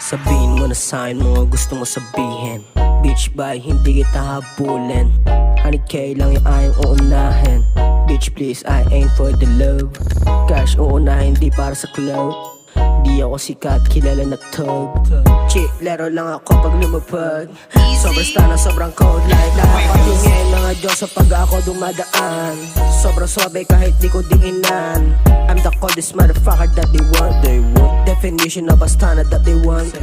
Sabihin mo na sa'kin mga gusto mo sabihin. Bitch bye, hindi kita habulin. 100k lang yung ayong uunahin. Bitch please, I ain't for the love. Cash uunahin, di para sa club. Di ako sikat, kilala na tug. Chick, laro lang ako pag lumapag. Sobrang star na sobrang cold like nakapatingin mga Diyos sa pag ako dumadaan. Sobrang swabe kahit di ko diinan. I'm the coldest motherfucker that they want. Definition of a standard that they want.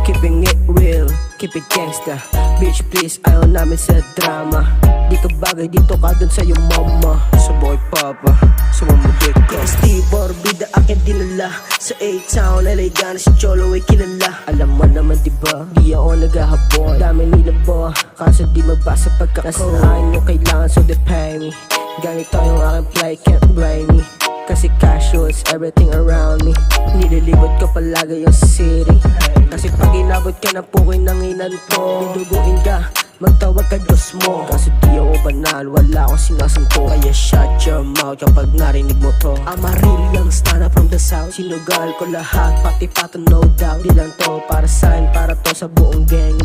Keeping it real, keep it gangsta. Bitch please, ayaw namin sa drama. Di ka bagay dito ka dun sa iyong mama. Sa boy papa, sa mamudik ko. Steve Orbida akin dinala. Sa A-Town, LA gana si Cholo ay kilala. Alam mo naman diba, di ako naghahabol. Dami nila ba, kaso di mabasa pagkakasal. Akin yung kailangan so they pay me. Ganito yung aking play, can't blame me. Kasi casuals, everything around me. Nililibot ko palagi yung city. Kasi pag inabot ka na pukin ng inanto, duduguin ka, magtawag ka Diyos mo. Kasi di ako banal, wala akong sinasampo. Kaya shut your mouth kapag narinig mo to. I'm a real young star from the south. Sinugal ko lahat, pati pato no doubt. Di lang to para sa'kin, para to sa buong gang.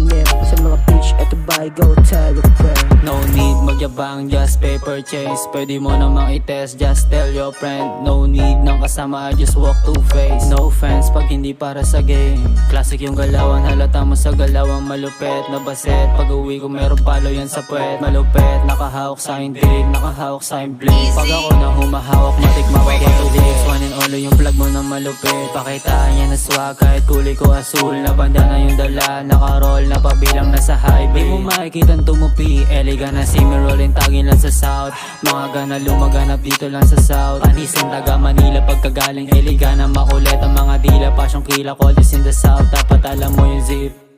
Sa mga bitch, eto bye, go tell your friend. No need magyabang, just paper chase. Pwede mo namang i-test, just tell your friend. No need ng kasama, I just walk two-face. No offense pag hindi para sa game. Classic yung galawan, halata mo sa galawang malupet na baset. Pag uwi ko meron palo yan sa puwet. Malupet, nakahawak sa aking dilig, nakahawak sa aking blade. Pag ako na humahawak, matik mapapatulis. One and all yung plug mo na malupit. Pakitaan yan na swag, kahit kulay ko asul. Na banda na yung dala, nakaroll na pabilang nasa highway. Di mo makikita tumupi, elegant na si me rollin, tagin lang sa south. Mga gana lumaganap dito lang sa south. Panisan taga Manila, pagkagaling elegant na makulit. Ang mga dila, pasyong kila, call this in the south. Dapat alam mo yung zip.